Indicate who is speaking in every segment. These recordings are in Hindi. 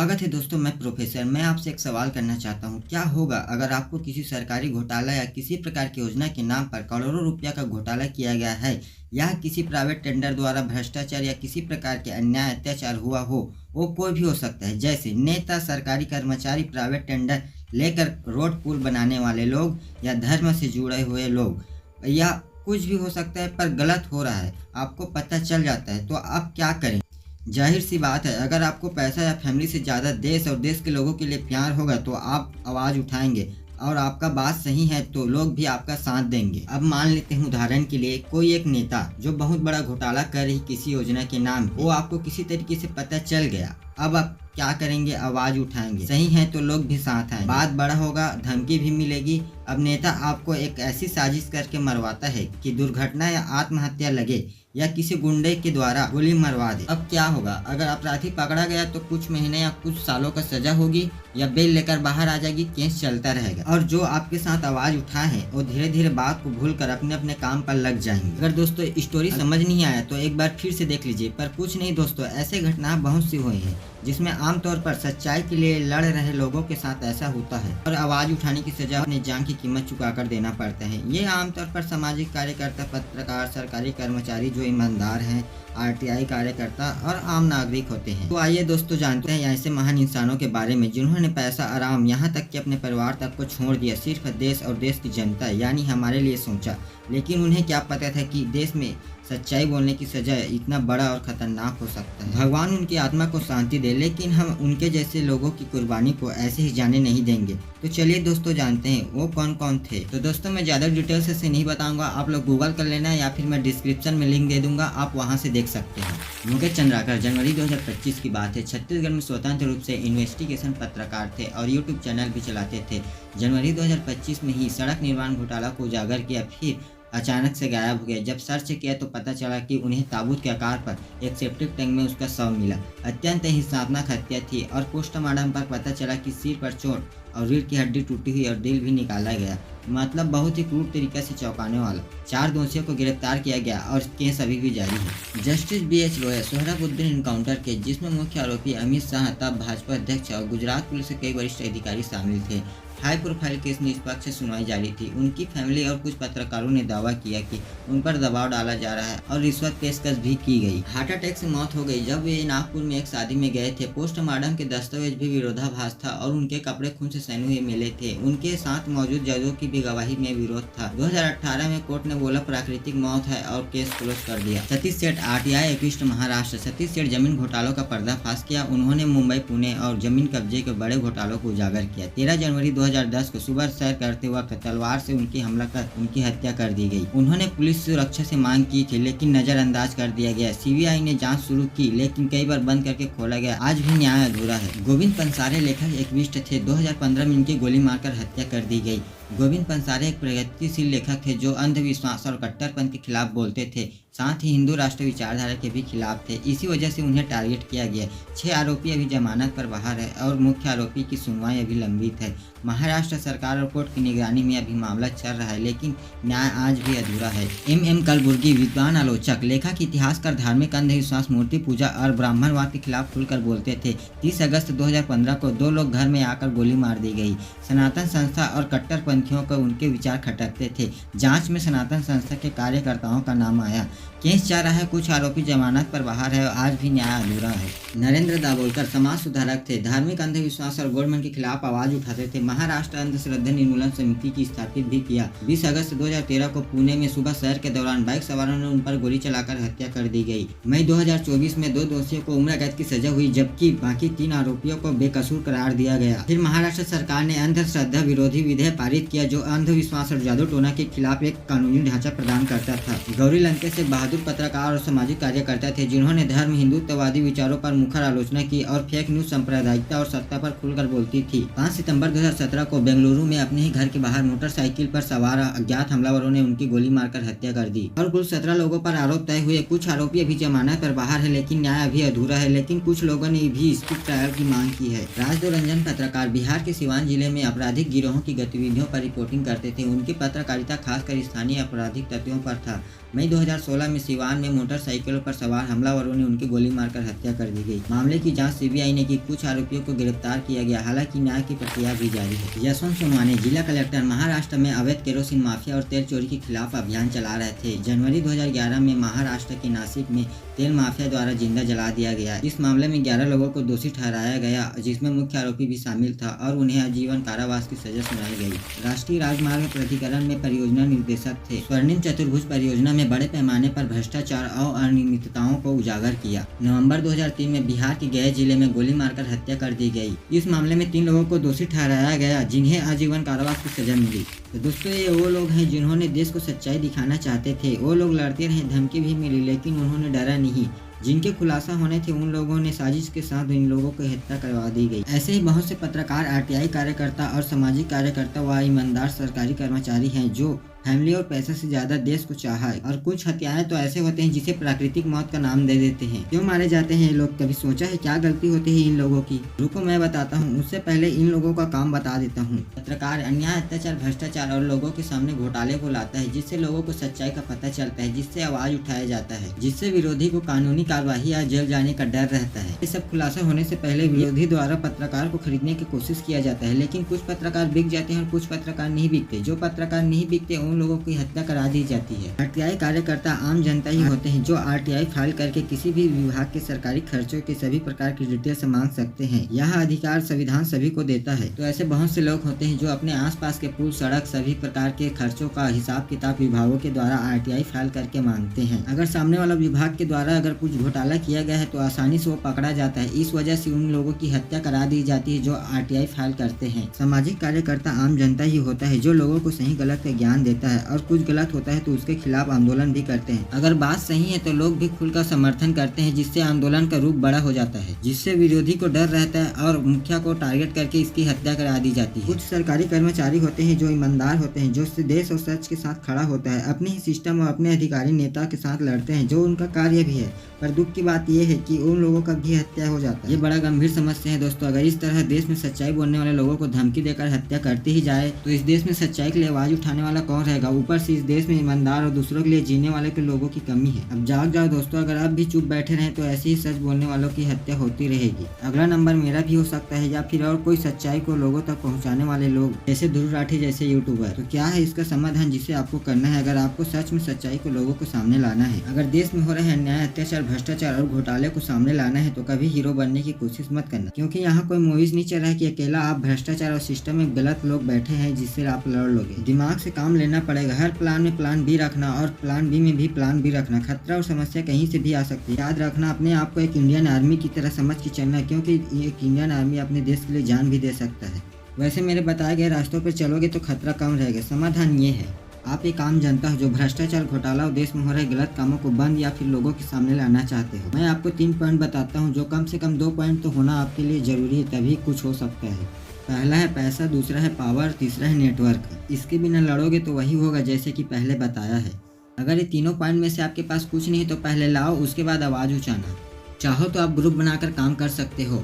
Speaker 1: स्वागत है दोस्तों, मैं प्रोफेसर। मैं आपसे एक सवाल करना चाहता हूँ। क्या होगा अगर आपको किसी सरकारी घोटाला या किसी प्रकार की योजना के नाम पर करोड़ों रुपया का घोटाला किया गया है या किसी प्राइवेट टेंडर द्वारा भ्रष्टाचार या किसी प्रकार के अन्याय अत्याचार हुआ हो। वो कोई भी हो सकता है, जैसे नेता, सरकारी कर्मचारी, प्राइवेट टेंडर लेकर रोड पुल बनाने वाले लोग या धर्म से जुड़े हुए लोग, या कुछ भी हो सकता है। पर गलत हो रहा है, आपको पता चल जाता है, तो आप क्या करें? जाहिर सी बात है, अगर आपको पैसा या फैमिली से ज़्यादा देश और देश के लोगों के लिए प्यार होगा तो आप आवाज़ उठाएंगे, और आपका बात सही है तो लोग भी आपका साथ देंगे। अब मान लेते हैं उदाहरण के लिए, कोई एक नेता जो बहुत बड़ा घोटाला कर रही किसी योजना के नाम, वो आपको किसी तरीके से पता चल गया। अब आप क्या करेंगे? आवाज़ उठाएंगे। सही है तो लोग भी साथ आएंगे, बात बड़ा होगा, धमकी भी मिलेगी। अब नेता आपको एक ऐसी साजिश करके मरवाता है कि दुर्घटना या आत्महत्या लगे या किसी गुंडे के द्वारा गोली मरवा दे। अब क्या होगा? अगर अपराधी पकड़ा गया तो कुछ महीने या कुछ सालों का सजा होगी या बेल लेकर बाहर आ जाएगी, केस चलता रहेगा। और जो आपके साथ आवाज उठाए हैं वो धीरे धीरे बात को भूलकर अपने अपने काम पर लग जाएंगे। अगर दोस्तों स्टोरी समझ नहीं आया तो एक बार फिर से देख लीजिए। पर कुछ नहीं दोस्तों, ऐसे घटना बहुत सी हुई है जिसमें आमतौर पर सच्चाई के लिए लड़ रहे लोगों के साथ ऐसा होता है और आवाज उठाने की सजा अपने जान की कीमत चुकाकर देना पड़ता है। ये आमतौर पर सामाजिक कार्यकर्ता, पत्रकार, सरकारी कर्मचारी जो ईमानदार हैं, आरटीआई कार्यकर्ता और आम नागरिक होते हैं। तो आइए दोस्तों जानते हैं ऐसे महान इंसानों के बारे में जिन्होंने पैसा, आराम, यहाँ तक कि अपने परिवार तक को छोड़ दिया, सिर्फ देश और देश की जनता यानी हमारे लिए सोचा। लेकिन उन्हें क्या पता था कि देश में सच्चाई बोलने की सजा इतना बड़ा और खतरनाक हो सकता है। भगवान उनकी आत्मा को शांति दे, लेकिन हम उनके जैसे लोगों की कुर्बानी को ऐसे ही जाने नहीं देंगे। तो चलिए दोस्तों जानते हैं वो कौन कौन थे। तो दोस्तों मैं ज़्यादा डिटेल से नहीं बताऊंगा, आप लोग गूगल कर लेना या फिर मैं डिस्क्रिप्शन में लिंक दे दूंगा, आप वहां से देख सकते हैं। मुकेश चंद्राकर जनवरी 2025 की बात है, छत्तीसगढ़ में स्वतंत्र रूप से इन्वेस्टिगेशन पत्रकार थे और यूट्यूब चैनल भी चलाते थे। जनवरी 2025 में ही सड़क निर्माण घोटाला को उजागर किया, फिर अचानक से गायब हो गए। जब सर्च किया तो पता चला कि उन्हें ताबूत के आकार पर एक सेप्टिक टैंक में उसका शव मिला। अत्यंत हिंसात्मक हत्या थी और पोस्टमार्टम पर पता चला कि सिर पर चोट और रीढ़ की हड्डी टूटी हुई और दिल भी निकाला गया। मतलब बहुत ही क्रूर तरीके से चौंकाने वाला। 4 दोषियों को गिरफ्तार किया गया और केस अभी भी जारी है। Justice BH Roy Sohrabuddin encounter के, जिसमें मुख्य आरोपी अमित शाह, तब भाजपा अध्यक्ष, और गुजरात पुलिस के कई वरिष्ठ अधिकारी शामिल थे। हाई प्रोफाइल केस निष्पक्ष सुनवाई जारी थी। उनकी फैमिली और कुछ पत्रकारों ने दावा किया कि उन पर दबाव डाला जा रहा है और रिश्वत पेशकश भी की गई। हार्ट अटैक से मौत हो गई जब वे नागपुर में एक शादी में गए थे। पोस्टमार्टम के दस्तावेज भी विरोधाभास था और उनके कपड़े खून से सने हुए मिले थे। उनके साथ मौजूद जजों की भी गवाही में विरोध था। 2018 में कोर्ट ने बोला प्राकृतिक मौत है और केस क्लोज कर दिया। सतीश सेठ RTI एक्विस्ट महाराष्ट्र। सतीश सेठ जमीन घोटालों का पर्दाफाश किया। उन्होंने मुंबई, पुणे और जमीन कब्जे के बड़े घोटालों को उजागर किया। 13 जनवरी 2010 को सुबह सैर करते वक्त तलवार से उनकी हमला कर उनकी हत्या कर दी गई। उन्होंने पुलिस सुरक्षा से मांग की थी लेकिन नजरअंदाज कर दिया गया। CBI ने जांच शुरू की लेकिन कई बार बंद करके खोला गया। आज भी न्याय अधूरा है। गोविंद पंसारे लेखक एक्टिविस्ट थे। 2015 में इनकी गोली मारकर हत्या कर दी गई। गोविंद पंसारे एक प्रगतिशील लेखक थे जो अंधविश्वास और कट्टरपंथ के खिलाफ बोलते थे, साथ ही हिंदू राष्ट्र विचारधारा के भी खिलाफ थे। इसी वजह से उन्हें टारगेट किया गया। 6 आरोपी अभी जमानत पर बाहर है और मुख्य आरोपी की सुनवाई अभी लंबित है। महाराष्ट्र सरकार और कोर्ट की निगरानी में अभी मामला चल रहा है लेकिन न्याय आज भी अधूरा है। MM कलबुर्गी विद्वान, आलोचक, लेखक, इतिहासकार, धार्मिक अंधविश्वास, मूर्ति पूजा और ब्राह्मणवाद के खिलाफ खुलकर बोलते थे। 30 अगस्त 2015 को 2 लोग घर में आकर गोली मार दी गई। सनातन संस्था और कट्टरपंथियों को उनके विचार खटकते थे। जांच में सनातन संस्था के कार्यकर्ताओं का नाम आया। केस चल रहा है, कुछ आरोपी जमानत पर बाहर है और आज भी न्याय अधूरा है। नरेंद्र दाभोलकर समाज सुधारक थे। धार्मिक अंधविश्वास और गवर्नमेंट के खिलाफ आवाज उठाते थे। महाराष्ट्र अंधश्रद्धा निर्मूलन समिति की स्थापित भी किया। 20 अगस्त 2013 को पुणे में सुबह सैर के दौरान बाइक सवारों ने उन पर गोली चलाकर हत्या कर दी गई। मई 2024 में 2 दोषियों को उम्र कैद की सजा हुई जबकि बाकी 3 आरोपियों को बेकसूर करार दिया गया। फिर महाराष्ट्र सरकार ने अंधश्रद्धा विरोधी विधेयक पारित किया जो अंधविश्वास और जादू टोना के खिलाफ एक कानूनी ढांचा प्रदान करता था। गौरी लंकेश से बहादुर पत्रकार और सामाजिक कार्यकर्ता थे जिन्होंने धर्म, हिंदुत्ववादी विचारों पर मुखर आलोचना की और फेक न्यूज, सांप्रदायिकता और सत्ता पर खुलकर बोलती थी। 5 सितंबर 2017 को बेंगलुरु में अपने ही घर के बाहर मोटरसाइकिल पर सवार अज्ञात हमलावरों ने उनकी गोली मारकर हत्या कर दी और कुल 17 लोगों पर आरोप तय हुए। कुछ आरोपी अभी जमानत पर बाहर है लेकिन न्याय अभी अधूरा है। लेकिन कुछ लोगों ने भी इसकी ट्रायल की मांग की है। राजदो रंजन पत्रकार, बिहार के सिवान जिले में आपराधिक गिरोहों की गतिविधियों पर रिपोर्टिंग करते थे। उनकी पत्रकारिता खासकर स्थानीय आपराधिक तथ्यों पर था। मई 2016 में सिवान में मोटरसाइकिलों पर सवार हमलावरों ने उनकी गोली मारकर हत्या कर दी गई। मामले की जांच सीबीआई ने की। कुछ आरोपियों को गिरफ्तार किया गया, हालांकि न्याय की प्रक्रिया भी जारी है। यशवंत सोनवानी, जिला कलेक्टर, महाराष्ट्र में अवैध केरोसिन माफिया और तेल चोरी के खिलाफ अभियान चला रहे थे। जनवरी 2011 में महाराष्ट्र के नासिक में तेल माफिया द्वारा जिंदा जला दिया गया। इस मामले में 11 लोगों को दोषी ठहराया गया, जिसमें मुख्य आरोपी भी शामिल था और उन्हें आजीवन कारावास की सजा सुनाई गई। राष्ट्रीय राजमार्ग प्राधिकरण में परियोजना निर्देशक थे। स्वर्णिम चतुर्भुज परियोजना में बड़े पैमाने पर भ्रष्टाचार और अनियमितताओं को उजागर किया। नवंबर 2003 में बिहार के गया जिले में गोली मारकर हत्या कर दी गई। इस मामले में 3 लोगों को दोषी ठहराया गया, जिन्हें आजीवन कारावास की सजा मिली। तो दोस्तों, ये वो लोग हैं जिन्होंने देश को सच्चाई दिखाना चाहते थे। वो लोग लड़ते रहे, धमकी भी मिली, लेकिन उन्होंने डरा नहीं। जिनके खुलासा होने थे उन लोगों ने साजिश के साथ इन लोगों को हत्या करवा दी गई। ऐसे ही बहुत से पत्रकार, आरटीआई कार्यकर्ता और सामाजिक कार्यकर्ता व ईमानदार सरकारी कर्मचारी हैं जो फैमिली और पैसा से ज्यादा देश को चाहा है। और कुछ हत्याएं तो ऐसे होते हैं जिसे प्राकृतिक मौत का नाम दे देते हैं। क्यों मारे जाते हैं ये लोग? कभी सोचा है क्या गलती होती है इन लोगों की? रुको मैं बताता हूँ। उससे पहले इन लोगों का काम बता देता हूँ। पत्रकार अन्याय, अत्याचार, भ्रष्टाचार और लोगों के सामने घोटाले को लाता है, जिससे लोगों को सच्चाई का पता चलता है, जिससे आवाज उठाया जाता है, जिससे विरोधी को कानूनी कार्यवाही या जेल जाने का डर रहता है। ये सब खुलासा होने से पहले विरोधी द्वारा पत्रकार को खरीदने की कोशिश किया जाता है, लेकिन कुछ पत्रकार बिक जाते हैं और कुछ पत्रकार नहीं बिकते। जो पत्रकार नहीं बिकते उन लोगों की हत्या करा दी जाती है। आरटीआई कार्यकर्ता आम जनता ही होते हैं जो आरटीआई फाइल करके किसी भी विभाग के सरकारी खर्चों के सभी प्रकार की डिटेल्स मांग सकते हैं। यह अधिकार संविधान सभी को देता है। तो ऐसे बहुत से लोग होते हैं जो अपने आसपास के पुल, सड़क, सभी प्रकार के खर्चों का हिसाब किताब विभागों के द्वारा आरटीआई फाइल करके मांगते हैं। अगर सामने वाला विभाग के द्वारा अगर कुछ घोटाला किया गया है तो आसानी से वो पकड़ा जाता है। इस वजह से उन लोगों की हत्या करा दी जाती है जो आरटीआई फाइल करते हैं। सामाजिक कार्यकर्ता आम जनता ही होता है जो लोगों को सही गलत का ज्ञान देता है और कुछ गलत होता है तो उसके खिलाफ आंदोलन भी करते हैं। अगर बात सही है तो लोग भी खुलकर समर्थन करते हैं, जिससे आंदोलन का रूप बड़ा हो जाता है, जिससे विरोधी को डर रहता है और मुखिया को टारगेट करके इसकी हत्या करा दी जाती है। कुछ सरकारी कर्मचारी होते हैं जो ईमानदार होते हैं, जो देश और सच के साथ खड़ा होता है, अपने ही सिस्टम और अपने अधिकारी नेता के साथ लड़ते हैं, जो उनका कार्य भी है। पर दुख की बात यह है कि उन लोगों का भी हत्या हो जाता है। ये बड़ा गंभीर समस्या है दोस्तों। अगर इस तरह देश में सच्चाई बोलने वाले लोगों को धमकी देकर हत्या करते ही जाए तो इस देश में सच्चाई के लिए आवाज उठाने वाला कौन रहेगा? ऊपर से इस देश में ईमानदार और दूसरों के लिए जीने वाले के लोगों की कमी है। अब जाग जाओ दोस्तों, अगर आप भी चुप बैठे रहें तो ऐसे ही सच बोलने वालों की हत्या होती रहेगी। अगला नंबर मेरा भी हो सकता है या फिर और कोई सच्चाई को लोगों तक पहुंचाने वाले लोग, जैसे ध्रुव राठी जैसे यूट्यूबर। तो क्या है इसका समाधान जिसे आपको करना है? अगर आपको सच में सच्चाई को लोगों को सामने लाना है, अगर देश में हो रहे अन्याय, अत्याचार, भ्रष्टाचार और घोटाले को सामने लाना है तो कभी हीरो बनने की कोशिश मत करना, क्योंकि यहाँ कोई मूवीज नहीं चल रहा है कि अकेला आप भ्रष्टाचार और सिस्टम में गलत लोग बैठे हैं जिससे आप लड़ लोगे। दिमाग से काम लेना पड़ेगा। हर प्लान में प्लान बी रखना और प्लान बी में भी प्लान बी रखना। खतरा और समस्या कहीं से भी आ सकती है। याद रखना, अपने आप को एक इंडियन आर्मी की तरह समझ के चलना, क्योंकि एक इंडियन आर्मी अपने देश के लिए जान भी दे सकता है। वैसे मेरे बताए गए रास्तों पर चलोगे तो खतरा कम रहेगा। समाधान ये है, आप एक आम जनता हो जो भ्रष्टाचार, घोटाला और देश में हो रहे गलत कामों को बंद या फिर लोगों के सामने लाना चाहते हो। मैं आपको 3 पॉइंट बताता हूँ जो कम से कम 2 पॉइंट तो होना आपके लिए जरूरी है, तभी कुछ हो सकता है। पहला है पैसा, दूसरा है पावर, तीसरा है नेटवर्क। इसके बिना लड़ोगे तो वही होगा जैसे कि पहले बताया है। अगर ये तीनों पॉइंट में से आपके पास कुछ नहीं तो पहले लाओ, उसके बाद आवाज़ उठाना। चाहो तो आप ग्रुप बनाकर काम कर सकते हो,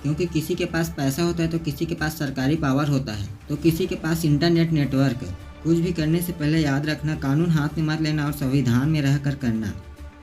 Speaker 1: क्योंकि किसी के पास पैसा होता है तो किसी के पास सरकारी पावर होता है तो किसी के पास इंटरनेट नेटवर्क। कुछ भी करने से पहले याद रखना, कानून हाथ में मत लेना और संविधान में रहकर करना।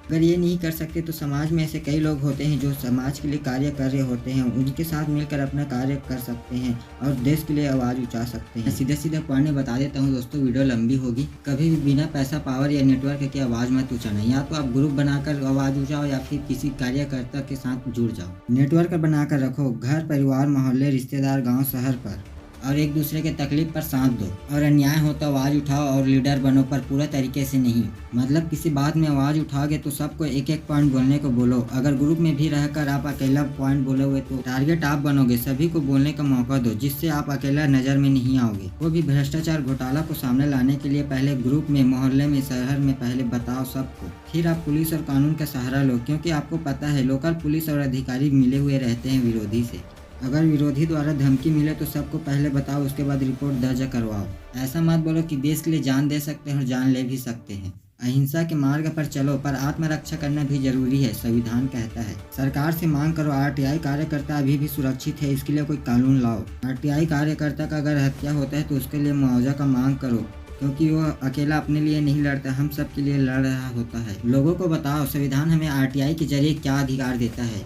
Speaker 1: अगर ये नहीं कर सकते तो समाज में ऐसे कई लोग होते हैं जो समाज के लिए कार्य कर रहे होते हैं, उनके साथ मिलकर अपना कार्य कर सकते हैं और देश के लिए आवाज़ उठा सकते हैं। सीधा सीधा पॉइंट बता देता हूँ दोस्तों, वीडियो लंबी होगी। कभी भी बिना पैसा, पावर या नेटवर्क की आवाज़ मत उठाना। या तो आप ग्रुप बनाकर आवाज़ उठाओ या फिर किसी कार्यकर्ता के साथ जुड़ जाओ। नेटवर्क बनाकर रखो, घर, परिवार, मोहल्ले, रिश्तेदार, गाँव, शहर पर, और एक दूसरे के तकलीफ पर साथ दो। और अन्याय हो तो आवाज़ उठाओ और लीडर बनो, पर पूरा तरीके से नहीं। मतलब किसी बात में आवाज़ उठाओगे तो सबको एक एक पॉइंट बोलने को बोलो। अगर ग्रुप में भी रहकर आप अकेला पॉइंट बोलोगे तो टारगेट आप बनोगे। सभी को बोलने का मौका दो, जिससे आप अकेला नज़र में नहीं आओगे। वो भी भ्रष्टाचार, घोटाला को सामने लाने के लिए पहले ग्रुप में, मोहल्ले में, शहर में पहले बताओ सबको। फिर आप पुलिस और कानून का सहारा लो, क्योंकि आपको पता है लोकल पुलिस और अधिकारी मिले हुए रहते हैं विरोधी से। अगर विरोधी द्वारा धमकी मिले तो सबको पहले बताओ, उसके बाद रिपोर्ट दर्ज करवाओ। ऐसा मत बोलो कि देश के लिए जान दे सकते हैं और जान ले भी सकते हैं। अहिंसा के मार्ग पर चलो, पर आत्मरक्षा करना भी जरूरी है, संविधान कहता है। सरकार से मांग करो, आरटीआई कार्यकर्ता अभी भी सुरक्षित है, इसके लिए कोई कानून लाओ। आरटीआई कार्यकर्ता का अगर हत्या होता है तो उसके लिए मुआवजा का मांग करो, क्योंकि वो अकेला अपने लिए नहीं लड़ता, हम सब के लिए लड़ रहा होता है। लोगों को बताओ संविधान हमें आरटीआई के जरिए क्या अधिकार देता है।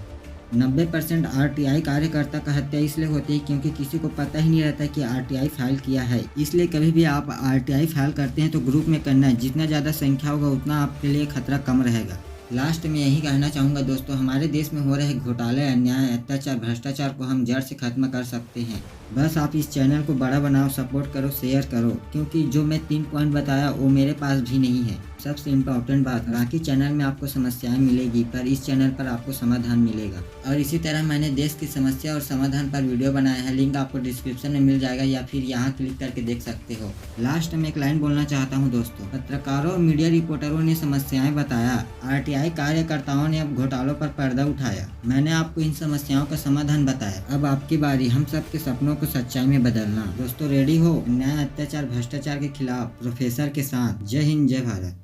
Speaker 1: 90% आरटीआई कार्यकर्ता का हत्या इसलिए होती है क्योंकि किसी को पता ही नहीं रहता कि आरटीआई फाइल किया है। इसलिए कभी भी आप आरटीआई फाइल करते हैं तो ग्रुप में करना है, जितना ज़्यादा संख्या होगा उतना आपके लिए खतरा कम रहेगा। लास्ट में यही कहना चाहूँगा दोस्तों, हमारे देश में हो रहे घोटाले, अन्याय, अत्याचार, भ्रष्टाचार को हम जड़ से खत्म कर सकते हैं। बस आप इस चैनल को बड़ा बनाओ, सपोर्ट करो, शेयर करो, क्योंकि जो मैं 3 पॉइंट बताया वो मेरे पास भी नहीं है। सबसे इम्पोर्टेंट बात, बाकी चैनल में आपको समस्याएं मिलेगी पर इस चैनल पर आपको समाधान मिलेगा। और इसी तरह मैंने देश की समस्या और समाधान पर वीडियो बनाया है, लिंक आपको डिस्क्रिप्शन में मिल जाएगा या फिर यहाँ क्लिक करके देख सकते हो। लास्ट में एक लाइन बोलना चाहता हूँ दोस्तों, पत्रकारों और मीडिया रिपोर्टरों ने समस्याएं बताया, आरटीआई कार्यकर्ताओं ने अब घोटालों पर पर्दा उठाया। मैंने आपको इन समस्याओं का समाधान बताया, अब आपकी बारी हम सब के सपनों को सच्चाई में बदलना। दोस्तों रेडी हो न्याय, अत्याचार, भ्रष्टाचार के खिलाफ प्रोफेसर के साथ। जय हिंद, जय भारत।